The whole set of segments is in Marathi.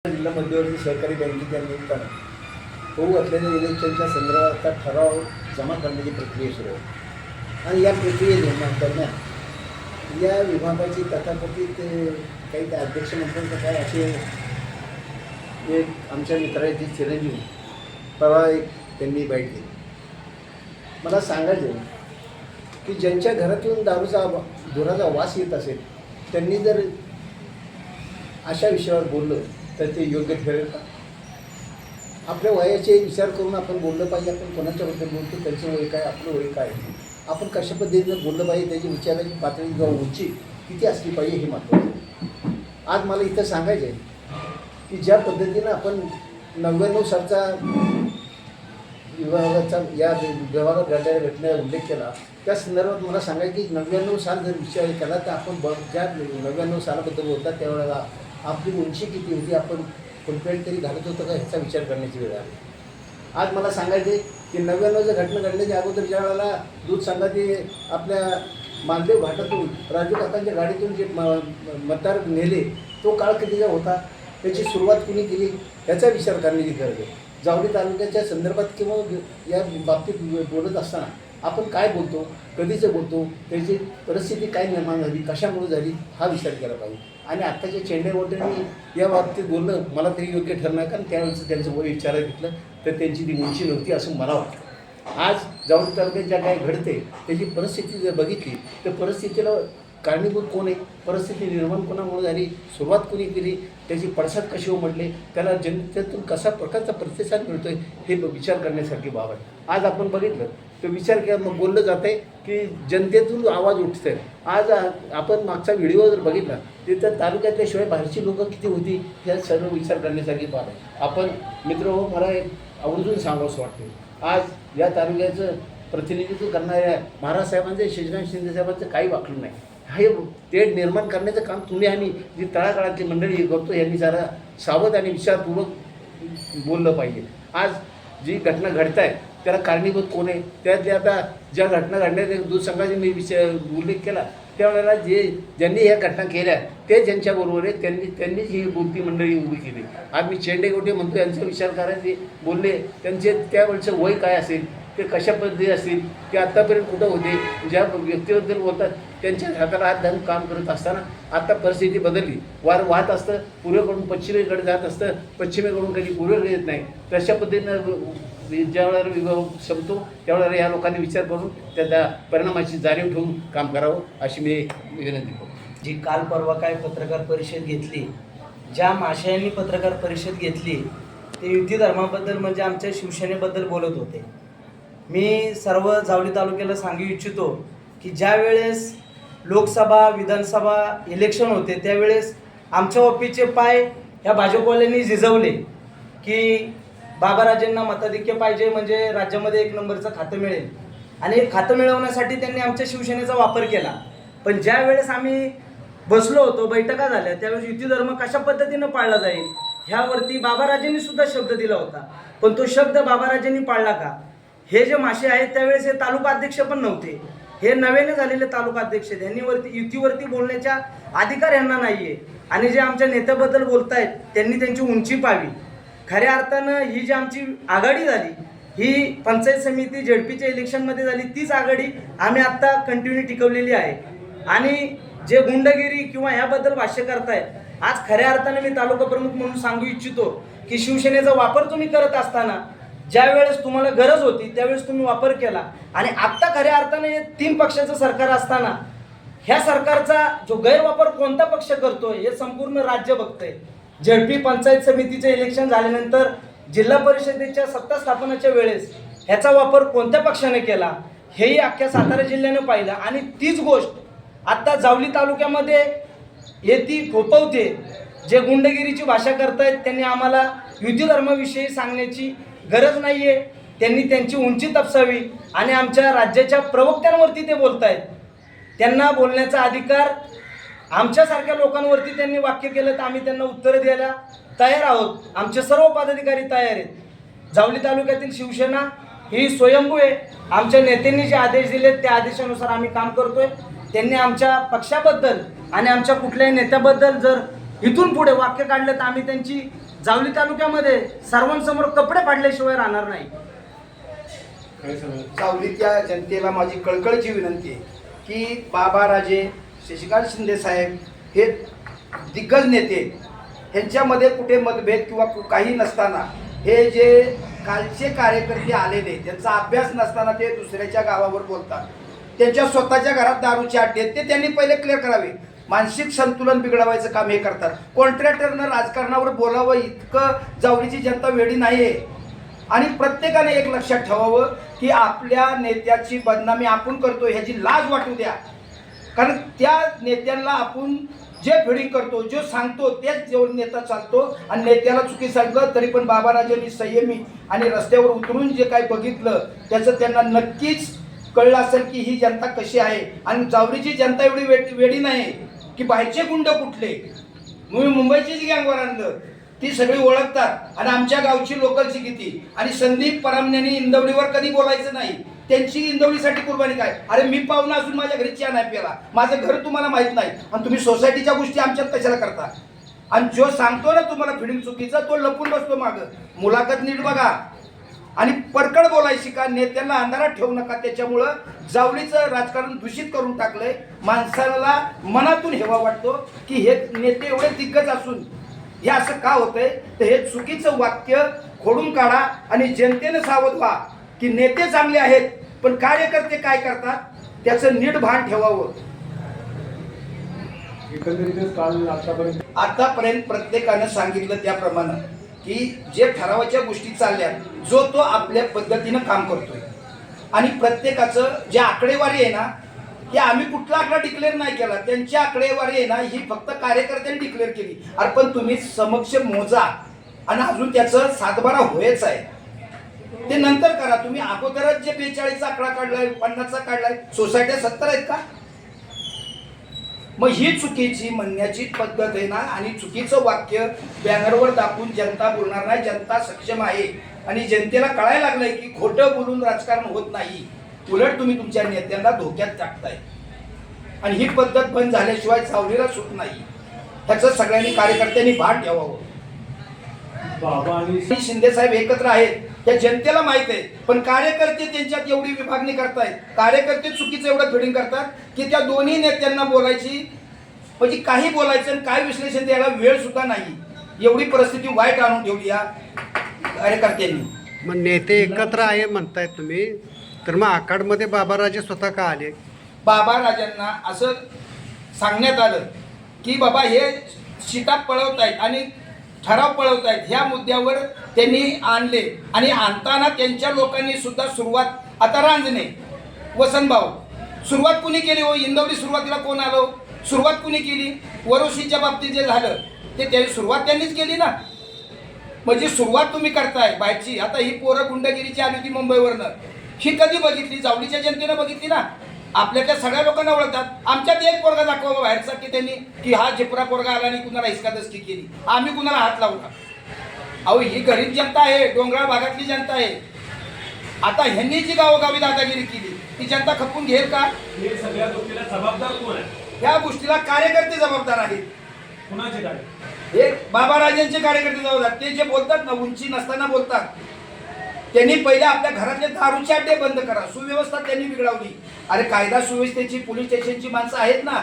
जिल्हा मध्यवर्ती सहकारी बँकेच्या निमित्तानं होऊ घातलेल्या इलेक्शनच्या संदर्भात ठराव जमा करण्याची प्रक्रिया सुरू आहे आणि या दरम्यान या विभागाची तथाकथित काही अध्यक्ष म्हणतात काय असे एक आमच्या मित्राचे चिरंजीव परवा एक त्यांनी बाईट दिली. मला सांगायचं की ज्यांच्या घरातून धुराचा वास येत असेल त्यांनी जर अशा विषयावर बोललं तर ते योग्य ठरेल का? आपल्या वयाचे विचार करून आपण बोललं पाहिजे. आपण कोणाच्याबद्दल बोलतो, त्यांचं वय काय, आपलं वय काय, आपण कशा पद्धतीनं बोललं पाहिजे, त्याची विचाराची पातळी किंवा उंची किती असली पाहिजे हे महत्त्वाचं. आज मला इथं सांगायचं आहे की ज्या पद्धतीनं आपण 99 सालचा विभागाचा या विभागात घडलेल्या घटनेचा उल्लेख केला, त्या संदर्भात मला सांगायचं की 99 साल जर विचार केला तर आपण ज्या 99 सालाबद्दल बोलतात त्यावेळेला आपली उंची किती होती, आपण फुलपेंट तरी घालत होतं का ह्याचा विचार करण्याची वेळ आली. आज मला सांगायचे की 99च्या घटना घडल्याच्या अगोदर ज्या वेळेला दूध संघाचे आपल्या मालदेव घाटातून राजू काकांच्या गाडीतून जे मतदार नेले तो काळ कितीचा होता, त्याची सुरुवात कुणी केली ह्याचा विचार करण्याची गरज आहे. जावली तालुक्याच्या संदर्भात किंवा या बाबतीत बोलत असताना आपण काय बोलतो, कधीचं बोलतो, त्याची परिस्थिती काय निर्माण झाली, कशामुळे झाली हा विचार केला पाहिजे. आणि आत्ताच्या चेंडेवॉटेंनी या बाबतीत बोलणं मला तरी योग्य ठरणार, कारण त्यावेळेस त्यांचं वय विचारायला घेतलं तर त्यांची ती उंची नव्हती असं मला वाटतं. आज जावली तालुक्यात ज्या काय घडते त्याची परिस्थिती जर बघितली तर परिस्थितीला कारणीभूत कोण आहे, परिस्थिती निर्माण कोणामुळे झाली, सुरुवात कोणी केली, त्याची पडसाद कशी उमटले, त्याला जनतेतून कसा प्रकारचा प्रतिसाद मिळतो आहे हे विचार करण्यासारखी बाब आहे. आज आपण बघितलं तर विचार केला मग बोललं जातं आहे की जनतेतून आवाज उठतं आहे. आज आपण मागचा व्हिडिओ जर बघितला तिथं तालुक्यातल्याशिवाय बाहेरची लोकं किती होती ह्या सर्व विचार करण्यासारखी बाब आहे. आपण मित्र मला एक आवर्जून सांगावंसं वाटते, आज या तालुक्याचं प्रतिनिधित्व करणाऱ्या महाराज साहेबांचं, शशिकांत शिंदे साहेबांचं काही वाकलं नाही. हे ते निर्माण करण्याचं काम तुम्ही आणि जी तळागाळातली मंडळी करतो यांनी जरा सावध आणि विचारपूर्वक बोललं पाहिजे. आज जी घटना घडत आहे त्याला कारणीभूत कोण आहे, त्यातल्या आता ज्या घटना घडल्या दूध संघाचे मी उल्लेख केला त्यावेळेला ज्यांनी ह्या घटना केल्या ते ज्यांच्याबरोबर आहे त्यांनीच ही बोलती मंडळी उभी केली. आज मी चेंडेगोटे म्हणतो यांचा विचार करायचे बोलले, त्यांचे त्यावेळचं वय काय असेल, ते कशा पद्धती असतील, ते आत्तापर्यंत कुठं होते, ज्या व्यक्तीबद्दल बोलतात त्यांच्या हाताला हात घालून काम करत असताना आता परिस्थिती बदलली. वार वाहत असतं, पूर्वेकडून पश्चिमेकडे जात असतं, पश्चिमेकडून कधी पूर्वेकडे येत नाही. तशा पद्धतीनं ज्यावेळेला विभाग संपतो त्यावेळेला या लोकांनी विचार करून त्याच्या परिणामाची जाणीव ठेवून काम करावं अशी मी विनंती करतो. जी काल परवा काय पत्रकार परिषद घेतली, ज्या माशयांनी पत्रकार परिषद घेतली ते युती धर्माबद्दल म्हणजे आमच्या शिवसेनेबद्दल बोलत होते. मी सर्व जावली तालुक्याला सांगू इच्छितो की ज्या वेळेस लोकसभा विधानसभा इलेक्शन होते त्यावेळेस आमच्या ऑफिसचे पाय ह्या भाजपवाल्यांनी झिजवले की बाबाराजेंना मताधिक्य पाहिजे म्हणजे राज्यामध्ये 1 नंबरचं खातं मिळेल, आणि हे खातं मिळवण्यासाठी त्यांनी आमच्या शिवसेनेचा वापर केला. पण ज्या वेळेस आम्ही बसलो होतो, बैठका झाल्या, त्यावेळेस युती धर्म कशा पद्धतीनं पाळला जाईल ह्यावरती बाबाराजेंनी सुद्धा शब्द दिला होता. पण तो शब्द बाबाराजेंनी पाळला का? हे जे मासे आहेत त्यावेळेस हे तालुका अध्यक्ष पण नव्हते, हे नव्याने झालेले तालुका अध्यक्ष, त्यांनी युतीवरती बोलण्याचा अधिकार यांना नाही आहे. आणि जे आमच्या नेत्याबद्दल बोलतायत त्यांनी त्यांची उंची पाहावी. खऱ्या अर्थानं ही जी आमची आघाडी झाली ही पंचायत समिती झेडपीच्या इलेक्शनमध्ये झाली, तीच आघाडी आम्ही आत्ता कंटिन्यू टिकवलेली आहे. आणि जे गुंडगिरी किंवा ह्याबद्दल भाष्य करतायत, आज खऱ्या अर्थानं मी तालुका प्रमुख म्हणून सांगू इच्छितो की शिवसेनेचा वापर तुम्ही करत असताना ज्या वेळेस तुम्हाला गरज होती त्यावेळेस तुम्ही वापर केला, आणि आत्ता खऱ्या अर्थानं हे 3 पक्षाचं सरकार असताना ह्या सरकारचा जो गैरवापर कोणता पक्ष करतोय हे संपूर्ण राज्य बघतंय. झेडपी पंचायत समितीचे इलेक्शन झाल्यानंतर जिल्हा परिषदेच्या सत्ता स्थापनेच्या वेळेस ह्याचा वापर कोणत्या पक्षाने केला हेही अख्ख्या सातारा जिल्ह्यानं पाहिलं. आणि तीच गोष्ट आत्ता जावली तालुक्यामध्ये येती फोपवते. जे गुंडगिरीची भाषा करतायत त्यांनी आम्हाला युती धर्माविषयी सांगण्याची गरज नाही आहे, त्यांनी त्यांची उंची तपासावी. आणि आमच्या राज्याच्या प्रवक्त्यांवरती ते बोलत आहेत, त्यांना बोलण्याचा अधिकार आमच्यासारख्या लोकांवरती त्यांनी वाक्य केलं तर आम्ही त्यांना उत्तरं द्यायला तयार आहोत. आमचे सर्व पदाधिकारी तयार आहेत. जावली तालुक्यातील शिवसेना ही स्वयंभू आहे. आमच्या नेत्यांनी जे आदेश दिलेत त्या आदेशानुसार आम्ही काम करतोय. त्यांनी आमच्या पक्षाबद्दल आणि आमच्या कुठल्याही नेत्याबद्दल जर इथून पुढे वाक्य काढलं तर आम्ही त्यांची जावली तालुक्यामध्ये सर्वांसमोर कपडे फाडल्याशिवाय राहणार नाही. जावलीच्या जनतेला माझी कळकळीची विनंती आहे की बाबा राजे, शशिकांत शिंदे साहेब हे दिग्गज नेते, ह्यांच्यामध्ये कुठे मतभेद किंवा काही नसताना हे जे कालचे कार्यकर्ते आलेले त्यांचा अभ्यास नसताना ते दुसऱ्याच्या गावावर बोलतात, त्यांच्या स्वतःच्या घरात दारूचे अड्डे आहेत, ते त्यांनी पहिले क्लिअर करावे. मानसिक संतुलन बिघडवायचं काम हे करतात. कॉन्ट्रॅक्टरनं राजकारणावर बोलावं इतकं जावळीची जनता वेडी नाही आहे. आणि प्रत्येकाने एक लक्षात ठेवावं की आपल्या नेत्याची बदनामी आपण करतो ह्याची लाज वाटू द्या. कारण त्या नेत्यांना आपण जे फिडिंग करतो, जो सांगतो तेच जेवढ नेता चालतो. आणि नेत्याला चुकी सांगितलं तरी पण बाबाराजांनी संयमी आणि रस्त्यावर उतरून जे काही बघितलं त्याचं त्यांना नक्कीच कळलं असेल की ही जनता कशी आहे. आणि जावळीची जनता एवढी वेडी नाही की बाहेरचे गुंड कुठले, मुंबईची जी गँगवर आणलं ती सगळी ओळखतात. आणि आमच्या गावची लोकलची किती. आणि संदीप परमण्यांनी इंदवडीवर कधी बोलायचं नाही. त्यांची इंदवडीसाठी कुर्बानी काय. अरे मी पाहुणा असून माझ्या घरी चहा नाही प्याला, माझं घर तुम्हाला माहित नाही आणि तुम्ही सोसायटीच्या गोष्टी आमच्यात कशाला करता. आणि जो सांगतो ना तुम्हाला फिडिंग चुकीचा तो लपून बसतो मागं. मुलाखत नीट बघा आणि परकड बोलायची का. नेत्यांना अंधारात ठेवू नका. त्याच्यामुळं जावळीचं राजकारण दूषित करून टाकलंय. माणसाला मनातून हेवा वाटतो की हे नेते एवढे दिग्गज असून हे असं का होतंय. तर हे चुकीचं वाक्य खोडून काढा आणि जनतेने सावध व्हा की नेते चांगले आहेत पण कार्यकर्ते काय करतात त्याचं नीट भान ठेवावं. एकंदरीतच काल आतापर्यंत प्रत्येकानं सांगितलं त्याप्रमाणे की जे ठरावाच्या गोष्टी चालल्या जो तो आपल्या पद्धतीनं काम करतोय. आणि प्रत्येकाचं जे आकडेवारी आहे ना की आम्ही कुठला आकडा डिक्लेअर नाही केला, त्यांची आकडेवारी आहे ना ही फक्त कार्यकर्त्यांनी डिक्लेअर केली. अरे पण तुम्ही समक्ष मोजा आणि अजून त्याचं सातबारा होयच आहे ते नंतर करा. तुम्ही अगोदरच जे 42चा आकडा काढलाय, 50चा काढलाय, सोसायट्या 70 आहेत का. मग ही चुकीची म्हणण्याची पद्धत आहे ना. आणि चुकीचं वाक्य बॅनरवर दाखवून जनता बोलणार नाही. जनता सक्षम आहे आणि जनतेला कळायला लागलंय की खोटं बोलून राजकारण होत नाही. उलट तुम्ही तुमच्या नेत्यांना धोक्यात टाकताय आणि ही पद्धत बंद झाल्याशिवाय जावळीला सुट नाही. ह्याचं सगळ्यांनी कार्यकर्त्यांनी भान ठेवावं. बाबा आणि शिंदे साहेब एकत्र आहेत त्या जनतेला माहित आहे. पण कार्यकर्ते त्यांच्यात एवढी विभागणी करतायत, कार्यकर्ते चुकीचं एवढं फिडिंग करतात की त्या दोन्ही नेत्यांना बोलायची म्हणजे काही बोलायचं आणि काय विश्लेषण द्यायला वेळ सुद्धा नाही. एवढी परिस्थिती वाईट आणून ठेवली या कार्यकर्त्यांनी. मग नेते एकत्र आहे म्हणतायत तुम्ही, तर मग आखाडमध्ये बाबाराजे स्वतः का आले. बाबा राजांना असं सांगण्यात आलं की बाबा हे शिटा पळवत आहेत आणि ठराव पळवत आहेत. ह्या मुद्द्यावर त्यांनी आणले आणि आणताना त्यांच्या लोकांनी सुद्धा सुरुवात, आता रांजणे वसंतभाऊ सुरुवात कुणी केली हो. इंदवडी सुरुवातीला कोण आलो, सुरुवात कुणी केली. वरोशीच्या बाबतीत जे झालं ते सुरुवात त्यांनीच केली ना. म्हणजे सुरुवात तुम्ही करताय बाहेरची. आता ही पोरं गुंडगिरीची आली होती मुंबईवरनं, ही कधी बघितली. जावळीच्या जनतेनं बघितली ना. आपल्यातल्या सगळ्या लोकांना ओळखतात. आमच्यात एक पोरगा दाखवा बाहेरचा की त्यांनी की हा झिपरा पोरगा आला आणि कुणाला हिसकादस्ती केली, आम्ही कुणाला हात लावला. अहो ही गरीब जनता आहे, डोंगराळ भागातली जनता आहे. आता ह्यांनी जी गावोगावी दादागिरी केली ती जनता खपून घेईल का. हे सगळ्या गोष्टीला जबाबदार कोण आहे. या गोष्टीला कार्यकर्ते जबाबदार आहेत. कुणाचे काय. हे बाबाराजांचे कार्यकर्ते जबाबदार. ते जे बोलतात ना उंची नसताना बोलतात. त्यांनी पहिले आपल्या घरातले दारूचे अड्डे बंद करा. सुव्यवस्था त्यांनी बिघडवली. अरे कायदा सुव्यवस्थेची पोलीस स्टेशनची माणसं आहेत ना.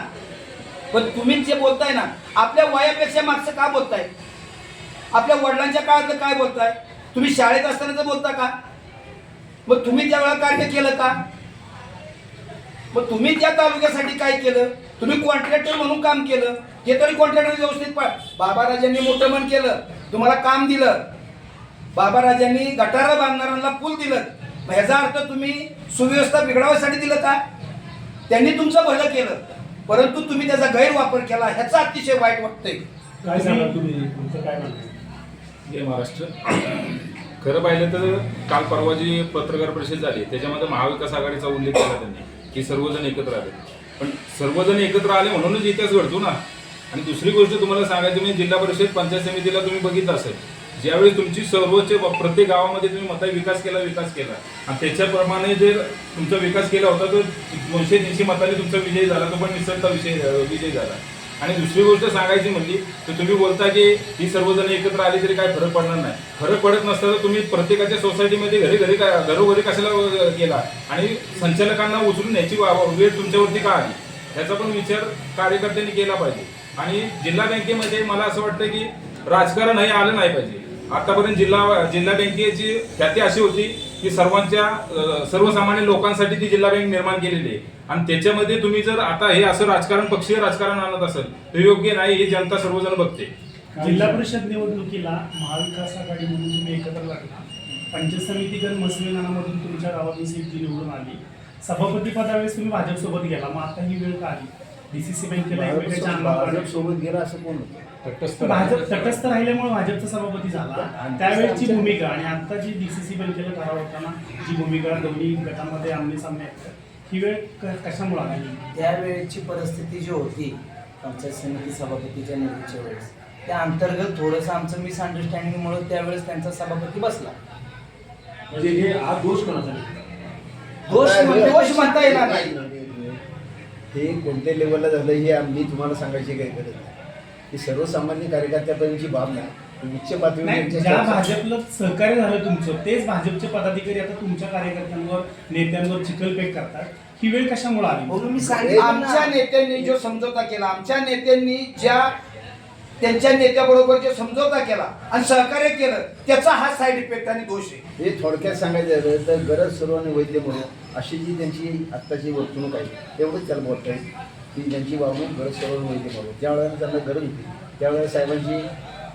पण तुम्ही जे बोलताय ना आपल्या वयापेक्षा मागचं का बोलताय. आपल्या वडिलांच्या काळातलं काय बोलताय. तुम्ही शाळेत असतानाच बोलता का. मग तुम्ही त्यावेळेला कार्य केलं का. मग तुम्ही त्या तालुक्यासाठी काय केलं. तुम्ही कॉन्ट्रॅक्टर म्हणून काम केलं ते तरी कॉन्ट्रॅक्टर व्यवस्थित बाबाराजांनी मोठं मन केलं, तुम्हाला काम दिलं. बाबाराजांनी गटारं बांधणाऱ्यांना पूल दिलं. ह्याचा अर्थ तुम्ही सुव्यवस्था बिघडवायसाठी दिलं का. त्यांनी तुमचं भलं केलं परंतु तुम्ही त्याचा गैरवापर केला. ह्याचा अतिशय वाईट वाटतंय. काय सांगा तुम्ही, तुमचं काय म्हणणं. जय महाराष्ट्र. खरं पाहिलं तर काल परवा जी पत्रकार परिषद झाली त्याच्यामध्ये महाविकास आघाडीचा उल्लेख केला त्यांनी की सर्वजण एकत्र आले. पण सर्वजण एकत्र आले म्हणूनच इतिहास घडतो ना. आणि दुसरी गोष्ट तुम्हाला सांगायचं मी जिल्हा परिषद पंचायत समितीला तुम्ही बघितलं असेल ज्यावेळी तुमची सर्वोच्च प्रत्येक गावामध्ये तुम्ही मता विकास केला आणि त्याच्याप्रमाणे जर तुमचा विकास केला होता तर 200-300 मतांनी तुमचा विजय झाला तो पण निसटता विजय झाला. आणि दुसरी गोष्ट सांगायची म्हणली तर तुम्ही बोलता की ही सर्वजण एकत्र आली तरी काय फरक पडणार नाही. फरक पडत नसता तर तुम्ही प्रत्येकाच्या सोसायटीमध्ये घरोघरी कशाला गेला आणि संचालकांना उचलून न्यायची वेळ तुमच्यावरती का आली, याचा पण विचार कार्यकर्त्यांनी केला पाहिजे. आणि जिल्हा बँकेमध्ये मला असं वाटतं की राजकारण हे आलं नाही पाहिजे. आतापर्यंत जिल्हा बँकेची ख्याती अशी होती की सर्वसामान्य लोकांसाठी ती जिल्हा बँक निर्माण केलेली आहे. आणि त्याच्यामध्ये तुम्ही जर आता हे असं राजकारण, पक्षीय राजकारण आणत असेल तर योग्य नाही, हे जनता सर्वजण बघते. जिल्हा परिषद निवडणुकीला महाविकास आघाडीमधून तुम्ही एकत्र लागला. पंचायत समितीगण मसवेनामधून तुमच्या गावातून सीट जी निवडून आली. सभापती पदावेळेस तुम्ही भाजपसोबत गेला. मग आता ही वेळ का आली? डीसीसी बँकेला एकमेकांच्या अंगावर सोबत गेला असं कोण होतं? भाजप तटस्थ राहिल्यामुळे भाजपचा सभापती झाला. त्यावेळेची भूमिका आणि आता जी डीसीसी बँकेला ठराव होताना जी भूमिका दोन्ही गटांमध्ये आमने सामने ही वेळ कशामुळे आली? त्यावेळेची परिस्थिती जी होती पंचायत समिती सभापतीच्या निवडीच्या वेळेस, त्या अंतर्गत थोडंसं आमचं मिसअंडरस्टँडिंगमुळे त्यावेळेस त्यांचा सभापती बसला. म्हणजे हे हा दोष कोणाचा? दोष म्हणता येणार नाही. हे कोणत्या लेवलला झालं हे मी तुम्हाला सांगायची काही गरज नाही. ही सर्वसामान्य कार्यकर्त्यापर्यंतची बाब नाही, उच्च नाही, पातळीवर ज्या भाजपला सहकार्य झालं तुमचं तेच भाजपचे पदाधिकारी आता तुमच्या कार्यकर्त्यांवर नेत्यांवर चिखलफेक करतात. ही वेळ कशामुळे आली? म्हणून मी सांगितलं आमच्या नेत्यांनी जो समझोता केला, आमच्या नेत्यांनी त्यांच्या नेत्याबरोबर जो समझोता केला आणि सहकार्य केलं, त्याचा हा साईड इफेक्ट आणि दोष आहे. हे थोडक्यात सांगायचं झालं तर गरज सर्वांनी वैद्य म्हणून अशी जी त्यांची आत्ताची वर्तणूक आहे तेवढंच त्याला बोलता येईल की त्यांची वागणूक गरज सर्वांनी वैद्य म्हणून. ज्या वेळेला त्यांना गरज होती त्यावेळेला साहेबांची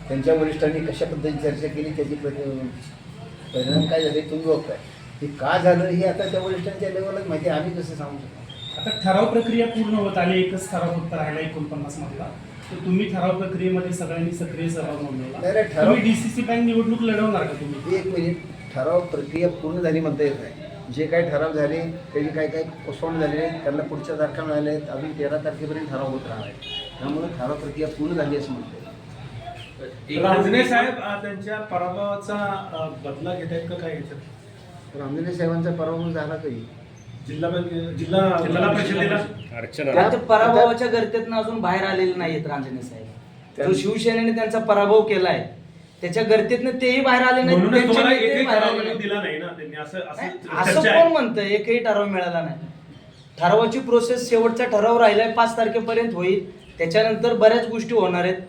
त्यांच्या वरिष्ठांनी कशा पद्धतीने चर्चा केली, त्याची परिणाम काय झाले तुम्ही बघताय. हे का झालं हे आता त्या वरिष्ठांच्या लेवलच माहिती, आम्ही कसं सांगू शकतो? आता ठराव प्रक्रिया पूर्ण होत आली. एकच ठराव फक्त राहिला 49 मधला. तर तुम्ही ठराव प्रक्रियेमध्ये सगळ्यांनी सक्रिय सहभाग नोंदवला. नाही, ठराव- तुम्ही डीसीसी बँक निवडणूक लढवणार का तुम्ही? एक मिनिट, ठराव प्रक्रिया पूर्ण झाली म्हणता येत नाही. जे काही ठराव झाले त्याचे काय काय पोस्टपोन झाले, त्यांना पुढच्या तारखा मिळाल्या आहेत. अजून 13 तारखेपर्यंत ठराव होत राहणार आहे. त्यामुळे ठराव प्रक्रिया पूर्ण झाली असं म्हणता येईल. रांजणे साहेब त्यांच्या पराभवाचा बदला घेत आहेत का काय याच्यात? रामदेव साहेबांचा पराभव झाला कधी? जिल्हा परिषदेला त्या ते पराभवाच्या गर्तेतनं अजून बाहेर आलेले नाहीत रांजणे साहेब. जो शिवसेनेने त्यांचा पराभव केलाय त्याच्या गर्तेतनं तेही बाहेर आले नाहीत. म्हणूनच त्यांच्या तुम्हाला नेतेही एकही बाहेर ठराव आले नाहीत. दिला नाही ना त्यांनी, असं असं चर्चा कोण आहे. म्हणतं एकही ठराव मिळाला नाही? ठरावाची प्रोसेस शेवटचा ठराव राहिलाय 5 तारखेपर्यंत होईल. त्याच्यानंतर बऱ्याच गोष्टी होणार आहेत.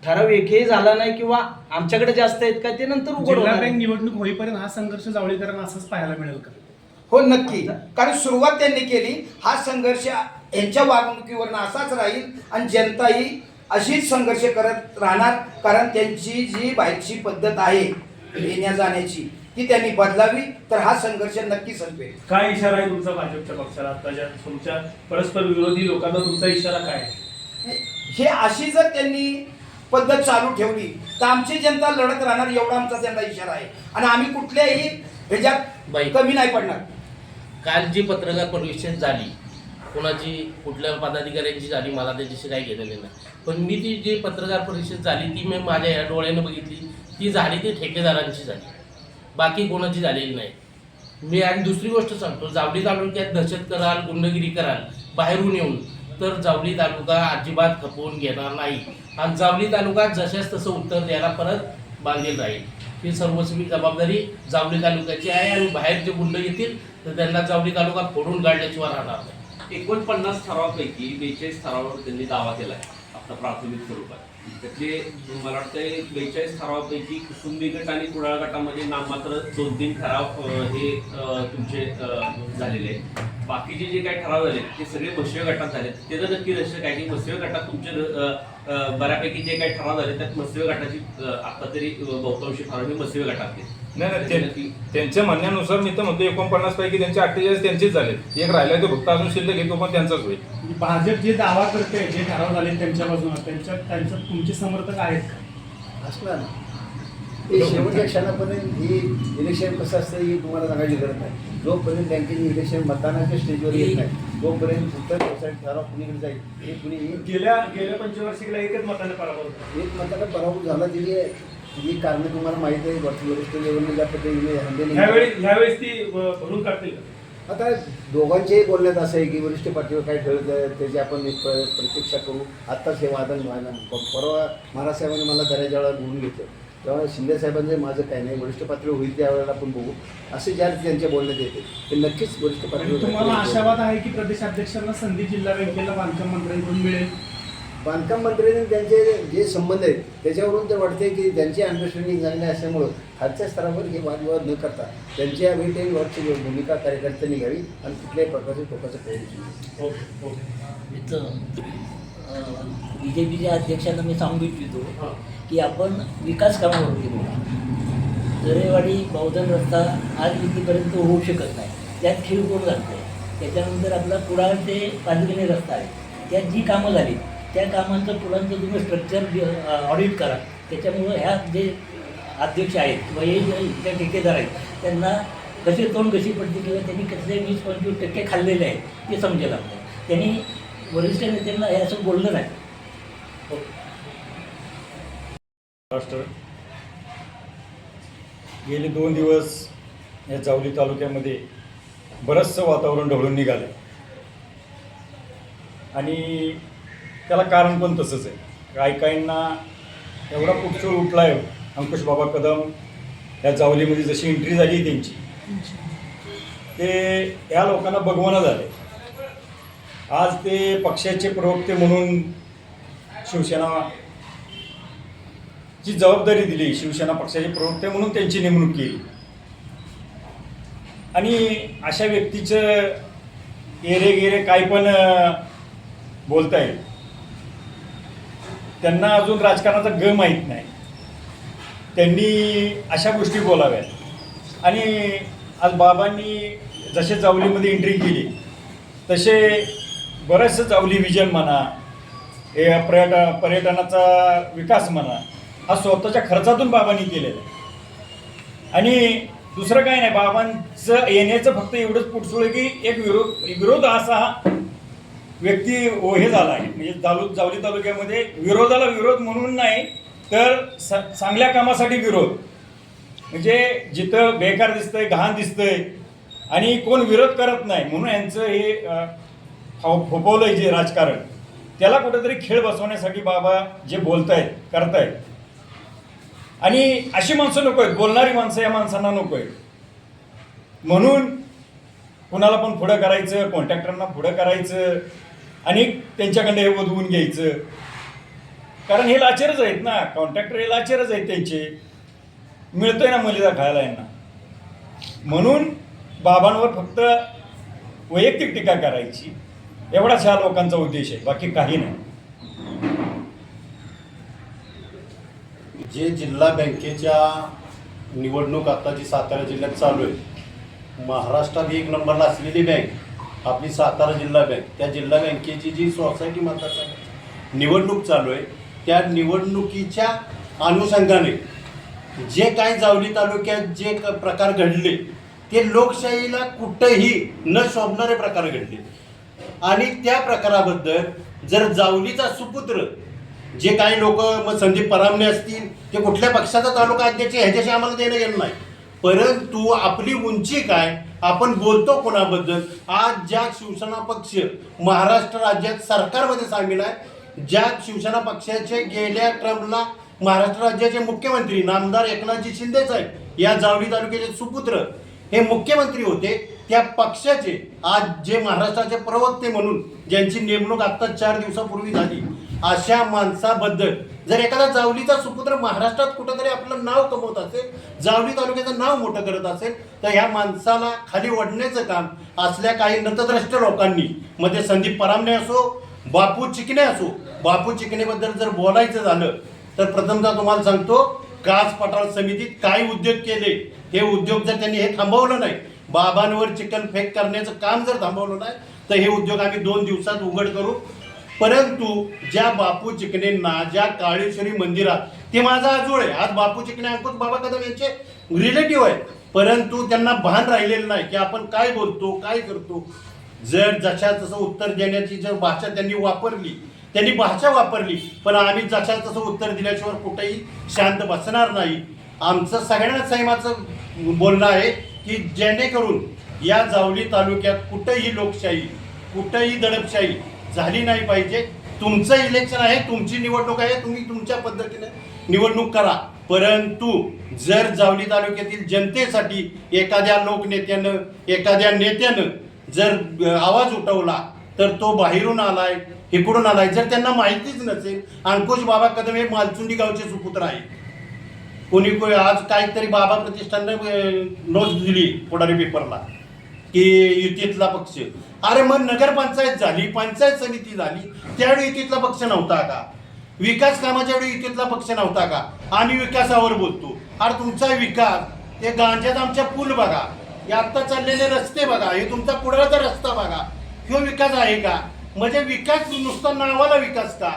ठराव एकही झाला नाही किंवा आमच्याकडे जास्त आहेत का ते नंतर उघड जिल्हा होणार बँक आहे. निवडणूक होईपर्यंत हा संघर्ष जावळीकरांना असंच पाहायला मिळेल का? हो नक्की, कारण सुरुवात त्यांनी केली. हा संघर्ष यांच्या वागणुकीवरनं असाच राहील आणि जनताही अशीच संघर्ष करत राहणार. कारण त्यांची जी बाहेरची पद्धत आहे येण्या जाण्याची ती त्यांनी बदलावी, तर हा संघर्ष नक्की संपेल. काय इशारा आहे तुमचा भाजपच्या पक्षाला? आता ज्या तुमच्या परस्पर विरोधी लोकांना तुमचा इशारा काय आहे? हे अशी जर त्यांनी पद्धत चालू ठेवली तर आमची जनता लढत राहणार, एवढा आमचा त्यांना इशारा आहे. आणि आम्ही कुठल्याही ह्याच्यात कमी नाही पडणार. काल जी पत्रकार परिषद झाली, कोणाची कुठल्या पदाधिकाऱ्यांची झाली मला त्याच्याशी काही घेतलेलं नाही. पण मी ती जी पत्रकार परिषद झाली ती मी माझ्या या डोळ्यानं बघितली. ती झाली ती ठेकेदारांची झाली, बाकी कोणाची झालेली नाही. मी आणि दुसरी गोष्ट सांगतो, जावली तालुक्यात दहशत कराल, गुंडगिरी कराल बाहेरून येऊन, तर जावली तालुका अजिबात खपवून घेणार नाही. आणि जावली तालुका जशाच तसं उत्तर द्यायला परत बांधेल राहील. ही सर्वस्वी जबाबदारी जावली तालुक्याची आहे. आणि बाहेर जे गुंड येतील तर त्यांना जावली तालुका फोडून काढल्याशिवाय राहणार नाही. 49 ठरावापैकी 42 ठरावावर त्यांनी दावा केला आहे आपला प्राथमिक स्वरूपात. त्यातले मला वाटतं 42 ठरावापैकी कुसुंबी गट आणि कुडाळ गटामध्ये नाममात्र 2-3 ठराव हे तुमचे झालेले आहेत. बाकीचे जे काही ठराव झाले ते सगळे मत्स्य गटात झाले. त्याचं नक्की रहस्य काय की मत्स्य गटात तुमचे बऱ्यापैकी जे काही ठराव झाले त्यात मत्स्य गटाची आता तरी बहुतांशी ठराव हे मत्स्य गटातले. नाही, त्यांच्या म्हणण्यानुसार मी तर म्हणतो 49 पैकी त्यांचे 48 त्यांचेच झाले. एक राहिला तो फक्त अजून शिल्लक घेतो पण त्यांचाच होईल. भाजप जे दावा करते, जे ठराव झाले त्यांच्या बाजूने त्यांच्या तुमचे समर्थक आहेत का? असणार ना. हे शेवटच्या क्षणापर्यंत ही इलेक्शन कसं असतं ही तुम्हाला सांगायची गरज नाही. जोपर्यंत बँकेची इलेक्शन मतदानाच्या स्टेजवर येत नाही तोपर्यंत उत्तर व्यवसाय ठराव कुणीकडे जाईल हे कुणी गेल्या पंचवार्षिकला एकच मताने पराभव झाला. एक मताला पराभूत झाला. ही कारणं तुम्हाला माहिती आहे. वरिष्ठ लेवलने ज्या पद्धतीने हँडल ह्यावेळेस ती भरून काढतील का? आता दोघांचेही बोलण्यात असं आहे की वरिष्ठ पातळीवर काय ठरलं त्याची आपण एक प्रतीक्षा करू. आत्ताच हे वादन व्हायला परवा महाराज साहेबांनी मला दऱ्याच्या वेळेला बोलून घेतलं, तेव्हा शिंदे साहेबांचं माझं काय नाही, वरिष्ठ पातळीवर होईल त्यावेळेला आपण बघू. असे ज्या त्यांच्या बोलण्यात येते ते नक्कीच वरिष्ठ आणि पातळीवर तुम्हाला आशावाद आहे की प्रदेशाध्यक्षांना संधी जिल्हा बँकेला बांधकाम मंत्र्यांकडून मिळेल? बांधकाम मंत्र्यांनी त्यांचे जे संबंध आहेत त्याच्यावरून तर वाटते की त्यांची अंडरस्टँडिंग चांगली असल्यामुळं खालच्या स्तरावर हे वादविवाद न करता त्यांच्या वेटेल वॉर्डची भूमिका कार्यकर्त्यांनी घ्यावी आणि कुठल्याही प्रकारचे टोकाचं प्रयत्न. Okay okay. इथं BJPच्या अध्यक्षांना मी सांगू इच्छितो की आपण विकास कामावरती बोला. दरेवाडी बौद्धन रस्ता आज इथेपर्यंत होऊ शकत नाही, त्यात खिळकोड घालतो आहे. त्याच्यानंतर आपला कुडाळ ते पाचगणी रस्ता आहे, त्यात जी कामं झाली त्या कामांचं पुढांचं तुम्ही स्ट्रक्चर ऑडिट करा. त्याच्यामुळं ह्या जे अध्यक्ष आहेत किंवा हे जे ठेकेदार आहेत त्यांना कसे तोंड कशी पडते किंवा त्यांनी कसले 20-25% खाल्लेले आहेत ते समजेल आपल्याला. त्यांनी वरिष्ठ नेत्यांना हे असं बोललं नाही. महाराष्ट्र गेले 2 दिवस या जावली तालुक्यामध्ये बरंचसं वातावरण ढवळून निघालं आणि त्याला कारण पण तसंच आहे. काहींना एवढा पुटचूळ उठला आहे. अंकुश बाबा कदम या जावलीमध्ये जशी एंट्री झाली त्यांची ते या लोकांना बघवणं झाले. आज ते पक्षाचे प्रवक्ते म्हणून शिवसेनाची जबाबदारी दिली, शिवसेना पक्षाचे प्रवक्ते म्हणून त्यांची नेमणूक केली आणि अशा व्यक्तीचं एरे गेरे काय पण बोलता येईल. त्यांना अजून राजकारणाचा ग माहीत नाही. त्यांनी अशा गोष्टी बोलाव्यात आणि आज बाबांनी जसे जावलीमध्ये एंट्री केली तसे बरेचसं जावली विजन म्हणा, हे पर्यटनाचा विकास म्हणा हा स्वतःच्या खर्चातून बाबांनी केलेला आहे. आणि दुसरं काही नाही, बाबांचं येण्याचं फक्त एवढंच पुटसुळ आहे की एक विरोध असा हा व्यक्ती हे झाला आहे. म्हणजे जावली तालुक्यामध्ये विरोधाला विरोध म्हणून नाही तर चांगल्या कामासाठी विरोध. म्हणजे जिथं बेकार दिसतंय, घाण दिसतंय आणि कोण विरोध करत नाही म्हणून यांचं हे फोपवलंय जे राजकारण, त्याला कुठेतरी खेळ बसवण्यासाठी बाबा जे बोलतायत करतायत. आणि अशी माणसं नको आहेत, बोलणारी माणसं या माणसांना नको आहेत. म्हणून कुणाला पण पुढं करायचं, कॉन्ट्रॅक्टरांना पुढं करायचं आणि त्यांच्याकडे हे वधवून घ्यायचं. कारण हे लाचेरच आहेत ना, कॉन्ट्रॅक्टर हे लाचेरच आहेत त्यांचे. मिळतोय ना मलिदा खायला यांना. म्हणून बाबांवर फक्त वैयक्तिक टीका करायची एवढाच ह्या लोकांचा उद्देश आहे, बाकी काही नाही. जे जिल्हा बँकेच्या निवडणूक आता जी सातारा जिल्ह्यात चालू आहे, महाराष्ट्रात 1 नंबरला असलेली बँक आपली सातारा जिल्हा बँक, त्या जिल्हा बँकेची जी सोसायटी मतदारसंघ निवडणूक चालू आहे त्या निवडणुकीच्या अनुषंगाने जे काही जावली तालुक्यात जे प्रकार घडले ते लोकशाहीला कुठेही न शोभणारे प्रकार घडले. आणि त्या प्रकाराबद्दल जर जावलीचा सुपुत्र जे काही लोक मग संदीप परामणे असतील ते कुठल्या पक्षाचा तालुका अध्यक्ष ह्याच्याशी आम्हाला देणं घेणं नाही, परंतु आपली उंची काय, आपण बोलतो कोणाबद्दल. आज ज्या शिवसेना पक्ष महाराष्ट्र राज्यात सरकारमध्ये सामील आहे, ज्या शिवसेना पक्षाचे गेल्या टर्मला महाराष्ट्र राज्याचे मुख्यमंत्री नामदार एकनाथजी शिंदे साहेब या जावली तालुक्याचे सुपुत्र हे मुख्यमंत्री होते, त्या पक्षाचे आज जे महाराष्ट्राचे प्रवक्ते म्हणून ज्यांची नेमणूक आत्ता 4 दिवसापूर्वी झाली, अशा माणसाबद्दल जर एखादा जावलीचा सुपुत्र महाराष्ट्रात कुठंतरी आपलं नाव कमवत असेल, जावली तालुक्याचं नाव मोठं करत असेल, तर ह्या माणसाला खाली ओढण्याचं काम असल्या काही नतद्रष्ट लोकांनी, मग ते संदीप परामणे असो, बापू चिकणे असो. बापू चिकणेबद्दल जर बोलायचं झालं तर प्रथमतः तुम्हाला सांगतो, कास पठार समितीत काय उद्योग केले, हे उद्योग जर त्यांनी हे थांबवलं नाही, बाबांवर चिकन फेक करण्याचं काम जर थांबवलं नाही, तर हे उद्योग आम्ही 2 दिवसात उघड करू. परंतु ज्या बापू चिकणेंना ज्या काळेश्वरी मंदिरात, ते माझा आजोळ आहे, आज बापू चिकणे अंकुश बाबा कदम यांचे रिलेटिव्ह आहेत, परंतु त्यांना भान राहिलेलं नाही की आपण काय बोलतो, काय करतो. जर जशा तसं उत्तर देण्याची जर भाषा त्यांनी वापरली, त्यांनी भाषा वापरली, पण आम्ही जशा तसं उत्तर दिल्याशिवाय कुठेही शांत बसणार नाही. आमचं सगळ्यांना संयमाचं बोलणं आहे की जेणेकरून या जावली तालुक्यात कुठंही लोकशाही, कुठंही दडपशाही झाली नाही पाहिजे. तुमचं इलेक्शन आहे, तुमची निवडणूक आहे, तुम्ही तुमच्या पद्धतीने निवडणूक करा. परंतु जर जावली तालुक्यातील जनतेसाठी एखाद्या लोकनेत्यानं, एखाद्या नेत्यानं जर आवाज उठवला तर तो बाहेरून आलाय, इकडून आलाय. जर त्यांना माहितीच नसेल, अंकुश बाबा कदम हे मालचुंडी गावचे सुपुत्र आहे. कोणी आज काहीतरी बाबा प्रतिष्ठाननं नोट दिली पुढारी पेपरला की युतीतला पक्ष. अरे मग नगरपंचायत झाली, पंचायत समिती झाली, त्यावेळी युतीतला पक्ष नव्हता का? विकास कामाच्या वेळी युतीतला पक्ष नव्हता का? आणि विकासावर बोलतो. अरे तुमचा विकास, ते गांजात आमच्या पूल बघा, हे आत्ता चाललेले रस्ते बघा, हे तुमचा पुढाचा रस्ता बघा, ह्यो विकास आहे का? म्हणजे विकास नुसता नावाला विकास का?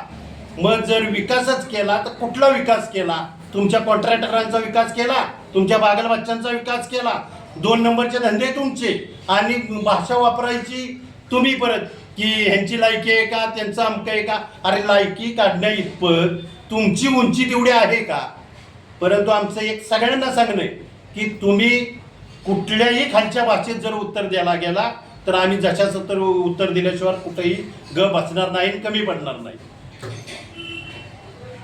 मग जर विकासच केला तर कुठला विकास केला? तुमच्या कॉन्ट्रॅक्टरांचा विकास केला, तुमच्या बागल बच्चांचा विकास केला, 2 नंबरचे धंदे तुमचे, आणि भाषा वापरायची तुम्ही परत की ह्यांची लायकी आहे का, त्यांचं अमकं आहे का? अरे लायकी काढण्या इतपत तुमची उंची तेवढी आहे का? परंतु आमचं एक सगळ्यांना सांगणं आहे की तुम्ही कुठल्याही खालच्या भाषेत जर उत्तर द्यायला गेला तर आम्ही जशाचं तर उत्तर दिल्याशिवाय कुठेही ग बसणार नाही, कमी पडणार नाही.